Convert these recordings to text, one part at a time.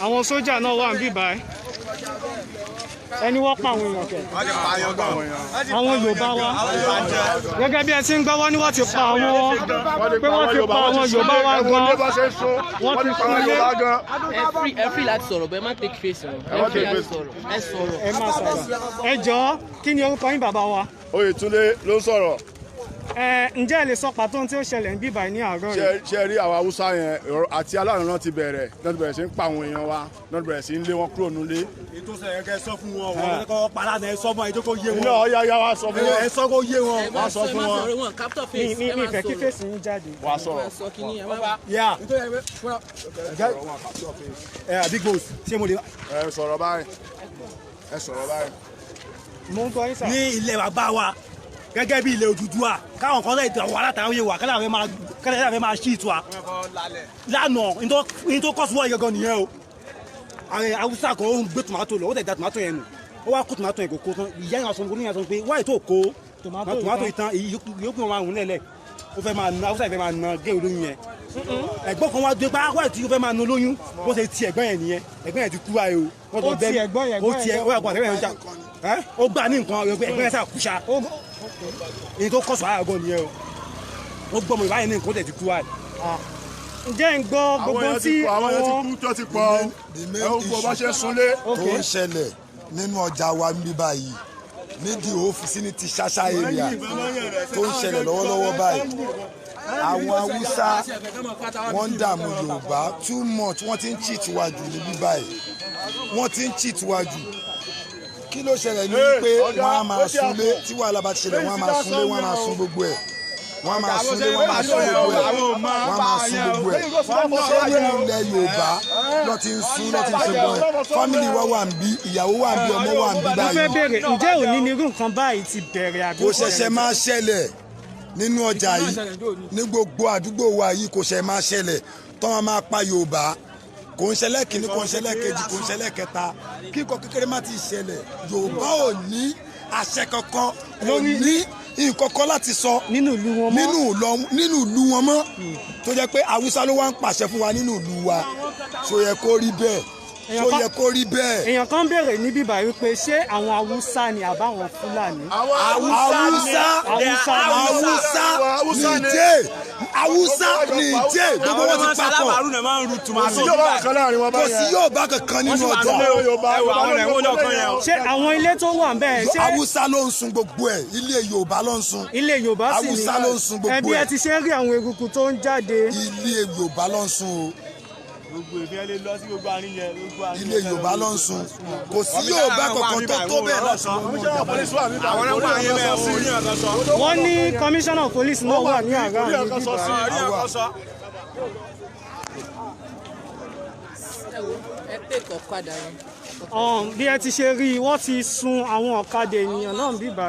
àwọn sójà náà wà níbí báyìí ẹni wọ́n pa àwọn èèyàn kẹ̀. àwọn Yorùbá wa gẹ́gẹ́ bí ẹ ti ń gbọ́ wọ́n ní wọ́n ti pa àwọn pé wọ́n ti pa àwọn Yorùbá wa gan wọ́n ti pa Yorùbá gan. ẹ free láti sọ̀rọ̀ bẹ́ẹ̀ má take face wọn ẹ free láti sọ̀rọ̀ ẹ sọ̀rọ̀. ẹ má sọ̀rọ̀ ẹ jọ̀ọ́ kí ni orúkọ yín bàbá wa. Oyètúndé ló sọ̀rọ̀. Ǹjẹ́ ẹ lè sọ pàtó tí ó ṣẹlẹ̀ ń bí báyìí ní àárọ̀ yìí. ṣe rí àwọn Haúsá yẹn àti aláàrùn náà ti bẹ̀rẹ̀ sí ń pa àwọn èèyàn wa náà ti bẹ̀rẹ̀ sí ń lé wọn kúrò nílé. ètò sẹ̀yìn kẹ́ sọ fún wọn wọn kọ́ padà náà ẹ sọ fún wọn ètò kò yé wọn. ilé ọ̀ya ya wa sọ fún wọn. ẹ sọ kò yé wọn. wàá sọ fún wọn. mi ìfẹ́ kí fèsì yín jáde. wàá sọ̀rọ̀. big boss ṣé mo lè. ẹ sọ̀rọ̀ báyìí. mo ń gbọ́ yín sà. ní ilẹ̀ bàbá wa gẹ́gẹ́ bí ilẹ̀ Odùduwà káwọn kan lẹ́yìn àwọn alátàwọn yẹn wà kẹ́lẹ́ àfẹ́ máa ṣí ìtura lánàá ní tó kọ́ sí wọ́n gangan nìyẹn o àwọn Haúsá kan ó ń gbé tòmátò lọ ó tẹ̀ da tòmátò yẹn nù ó wá kó tòmátò yẹn kò kó tán ìyá yẹn sọ ní yẹn sọ pé wáyé tó kó tòmátò yìí tán ìyókù wọn máa hùn lẹ́lẹ̀ ó fẹ́ máa na Haúsá yẹn fẹ́ máa na gé olóyún yẹn ẹ̀gbọ́n kan wá dé pa wáyé tí ó fẹ́ máa na olóyún bó ṣe ti ẹ̀gbọ́n yẹn nìyẹn ẹ̀gbọ́n yẹn ti kú wáyé o ó ti ẹ̀gbọ́n yẹn ó gbà ní nǹkan ẹ̀gbọ́n yẹn sá kú ṣá èyí tó kọ́ sọ àgọ́ nìyẹn o ó gbọ́ mọ̀ ìbáyìí ní nǹkan tẹ̀ ti kú wáyé. ǹjẹ́ ń gbọ́ gbogbo tí àwọn yẹn ti kú tó ti pọ̀ ẹ ó gbọ́ bá ṣe súnlé. tó ń ṣẹlẹ̀ nínú ọjà wa níbí báyìí nídìí ọ́fíìsì ní ti Ṣáṣá area tó ń ṣẹlẹ̀ lọ́wọ́lọ́wọ́ báyìí àwọn Haúsá wọ́n ń dààmú Yorùbá too much wọ́n ti ń cheat wa jù níbí báyìí wọ́n ti ń cheat wa jù kí ló ṣẹlẹ̀ ní wípé wọ́n á máa súnlé tí wàhálà bá ti ṣẹlẹ̀ wọ́n á máa súnlé wọ́n á máa sún gbogbo ẹ̀ wọ́n á máa súnlé wọ́n á máa sún gbogbo ẹ̀ wọ́n á máa sún gbogbo ẹ̀ ṣé nínú ilẹ̀ Yorùbá lọ́ ti ń sún lọ́ ti ń ṣe gbọ́n ẹ̀ fámìlì wa wà ń bí ìyàwó wà ń bí ọmọ wà ń bí báyìí. mo fẹ́ béèrè ǹjẹ́ òní ni irú nǹkan báyìí ti bẹ̀rẹ̀ àbí. kò ṣẹ̀ṣẹ̀ máa ṣẹlẹ̀ nínú ọjà yìí ní gbogbo àdúgbò wa yìí kò ṣẹ̀ máa ṣẹlẹ̀ tó máa pa Yorùbá kò ń ṣẹlẹ̀ kìíní kò ń ṣẹlẹ̀ kejì kò ń ṣẹlẹ̀ kẹta kíkọ kékeré má ti ṣẹlẹ̀ Yorùbá ò ní àṣẹ kankan ò ní nǹkan kan láti sọ nínú ìlú wọn mọ́ tó jẹ́ pé Haúsá ló wá ń pàṣẹ fún wa nínú ìlú wa ṣó yẹ kó rí bẹ́ẹ̀ ṣó yẹ kó rí bẹ́ẹ̀. èèyàn kan béèrè níbí báyìí wípé ṣé àwọn Haúsá ni àbáwọn Fúlàní. Haúsá Nìjẹ̀ gbogbo wọn ti papọ̀ kò sí Yorùbá kankan nínú ọjà. ṣé àwọn ilé tó wà bẹ́ẹ̀ ṣé Haúsá ló ń sun gbogbo ẹ̀ ilé Yorùbá ló ń sun. ilé Yorùbá sì ni Haúsá ló ń sun gbogbo ẹ̀. ẹbí ẹ ti ṣe rí àwọn eruku tó ń jáde. ilé Yorùbá ló ń sun o. ilé Yorùbá ló ń sun kò sí Yorùbá kankan tó bẹ́ẹ̀ lọ́sùn. wọ́n ní commissioner of police náà wà ní àrà ní bíbá. bí ẹ ti ṣe rí i wọ́n ti sun àwọn ọ̀kadà ènìyàn náà bíbá.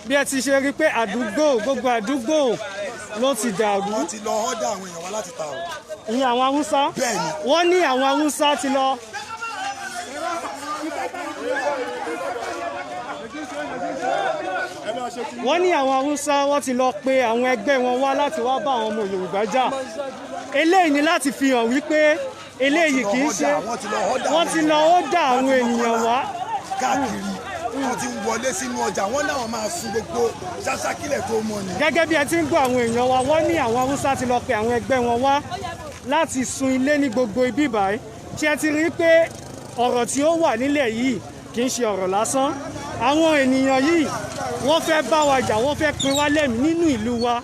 bí ẹ ti ṣe rí i pé gbogbo àdúgbò ló ti dàrú. wọ́n ti lọ ọ́dà àwọn èèyàn wá láti ta o. ìyẹn àwọn Haúsá. bẹ́ẹ̀ni. wọ́n ní àwọn Haúsá ti lọ. wọ́n ní àwọn Haúsá wọ́n ti lọ pe àwọn ẹgbẹ́ wọn wá láti wá bá àwọn ọmọ Yorùbá jà. eléyìí ni láti fi hàn wípé eléyìí kì í ṣe wọ́n ti lọ ọ́dà àwọn ènìyàn wá. káàkiri wọ́n ti wọlé sínú ọjà wọ́n náà máa sun gbogbo Ṣáṣá kílẹ̀ tó mọ̀ ni. gẹ́gẹ́ bí ẹ ti ń gbọ́ àwọn èèyàn wa wọ́n ní àwọn Haúsá ti lọ pe àwọn ẹgbẹ́ wọn wá láti sun ilé ní gbogbo ibi báyìí tí ẹ ti rí pé ọ̀rọ̀ tí ó wà nílẹ̀ yìí kì í ṣe ọ̀rọ̀ lásán àwọn ènìyàn yìí wọ́n fẹ́ bá wa jà wọ́n fẹ́ pin wá lẹ́mìí nínú ìlú wa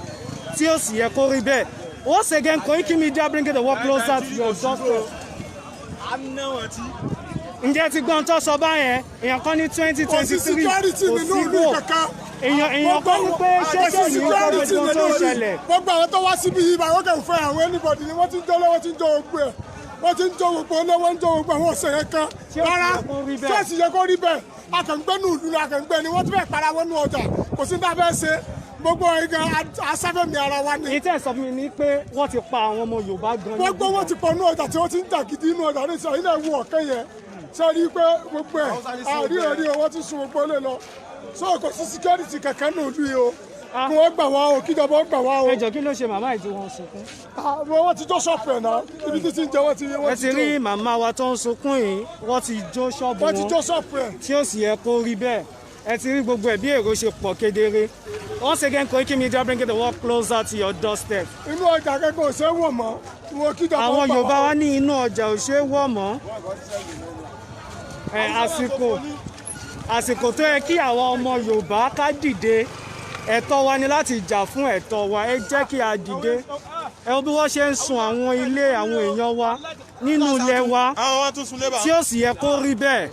tí ó sì yẹ kó rí bẹ́ẹ̀. Once again, Koiki Media bringing the work closer to your doorstep. Ǹjẹ́ ti gbọ́n tó sọ báyẹn èèyàn kan ní 2023 kò sí bò èèyàn kan ní pé ṣẹ́ṣẹ́ yìí kọ́ gbogbo tó ṣẹlẹ̀. gbogbo àwọn tó wá síbi yìí báyìí wọ́n kàn fẹ́ àwọn anybody ni wọ́n ti ń jó lọ́wọ́ ti ń jó gbogbo ẹ̀ wọ́n ti ń jó gbogbo olówó ń jó gbogbo àwọn ọ̀sẹ̀ yẹn kan rárá ṣẹ́ẹ̀sì yẹ kó rí bẹ́ẹ̀ akàngbẹ́ nù ìlú akàngbẹ́ ni wọ́n ti fẹ́ para wọn nù ọjà kò sí dábẹ́ ṣe gbogbo igan asáfẹ́mi ara wa ni. ìtẹ́ sọ fún mi ni pé wọ́n ti pa àwọn ọmọ Yorùbá gan. gbogbo wọn ti pọ̀ nù ọjà tí wọ́n ti ń jà gidi nù ọjà ní ìsọ̀rọ̀ ilé ìwú ọ̀kẹ́ yẹn ṣe rí i pé gbogbo ẹ̀ àríyànjú owó ti sun gbogbo lè lọ so kò sí security kankan nù ìlú yìí o kí wọ́n gbà wá o kíjọba ó gbà wá o. ẹ jọ kí ló ṣe màmá yìí tí wọ́n sunkún. wọ́n ti jó ṣọ́ọ̀pù ẹ̀ náà ibi tí ti ń jẹ wọ́n ti ẹ ti rí màmá wa tó ń sunkún yìí wọ́n ti jó ṣọ́ọ̀bù wọn. wọ́n ti jó ṣọ́ọ̀pù ẹ̀. tí ó sì yẹ kó rí bẹ́ẹ̀ ẹ ti rí gbogbo ẹ̀ bí èrò ṣe pọ̀ kedere. Once again, Koiki Media bringing the work closer to your doorstep. Inú ọjà kẹ́kọ̀ọ́ ò ṣe é wọ̀ mọ́. Àwọn Yorùbá wa ní inú ọjà ò ṣe é wọ̀ mọ́. Àsìkò tó yẹ kí àwọn ọmọ Yorùbá ká dìde ẹ̀tọ́ wa ni láti jà fún ẹ̀tọ́ wa ẹ jẹ́ kí a dìde. Ẹ wo bí wọ́n ṣe ń sun àwọn ilé àwọn èèyàn wa nínú ilé wa tí ó sì yẹ kó rí bẹ́ẹ̀.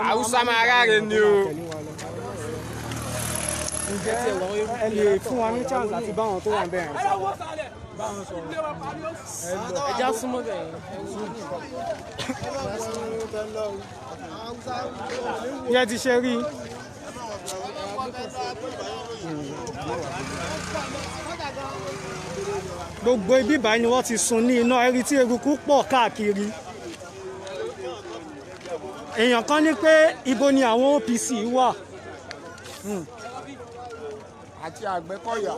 Haúsá máa ráre ni o. Ẹ lè fún wa ní chance àti báwọn tó wà bẹ́ẹ̀. Ẹja súnmọ́ bẹ́ẹ̀. Yẹ ti ṣe rí. Gbogbo ibi báyìí ni wọ́n ti sun ní iná ẹ̀rí tí eruku pọ̀ káàkiri. Èèyàn kan ní pé ibo ni àwọn OPC wà. Àti Àgbẹ̀kọ̀yà.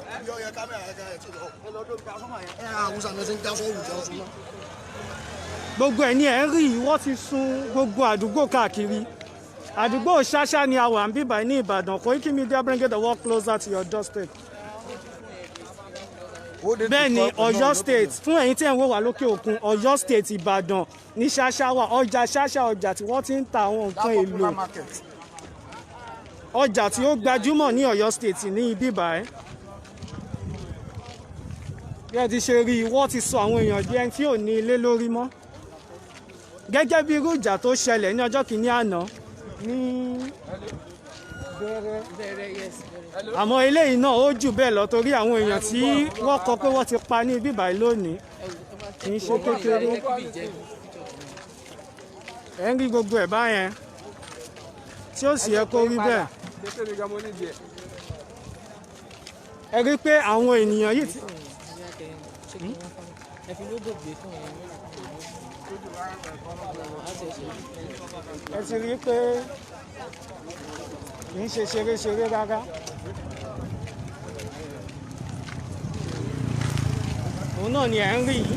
Gbogbo ẹ̀ ní ẹ̀ ń rí wọ́n ti sun gbogbo àdúgbò káàkiri. Àdúgbò Ṣáṣá ni a wà ń bíbà ní Ìbàdàn. Koiki Media bringing the work closer to your doorstep. Bẹ́ẹ̀ ni Ọ̀yọ́ state fún ẹ̀yin tí ẹ̀ ń wò wá lókè òkun Ọ̀yọ́ state Ìbàdàn ní Ṣáṣá wà ọjà Ṣáṣá ọjà tí wọ́n ti ń ta àwọn nǹkan èlò ọjà tí ó gbajúmọ̀ ní Ọ̀yọ́ state ní ibi báyìí. Bí ẹ ti ṣe rí i wọ́n ti sọ àwọn èèyàn di ẹni tí ò ní ilé lórí mọ́ gẹ́gẹ́ bí irú ìjà tó ṣẹlẹ̀ ní ọjọ́ kìíní àná ní bẹ̀rẹ̀ àmọ́ eléyìí náà ó jù bẹ́ẹ̀ lọ torí àwọn èèyàn tí wọ́n kọ pé wọ́n ti pa ní ibi báyìí lónìí kì í ṣe kékeré ẹ̀ ń rí gbogbo ẹ̀ báyẹn tí ó sì yẹ kó rí bẹ́ẹ̀ ẹ rí pé àwọn ènìyàn yìí ti. Ẹ ti rí pé kì í ṣe ṣeré rárá. Òun náà ni ẹ̀ ń rí yìí.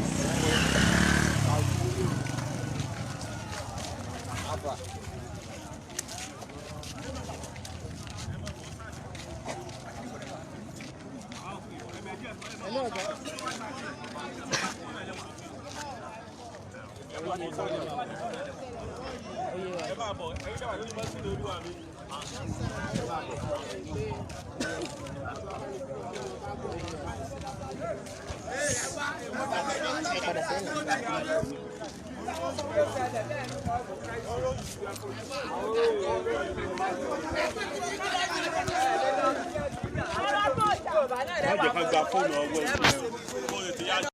Wọ́n jẹ́ ká gba fóònù ọwọ́ ìṣẹ́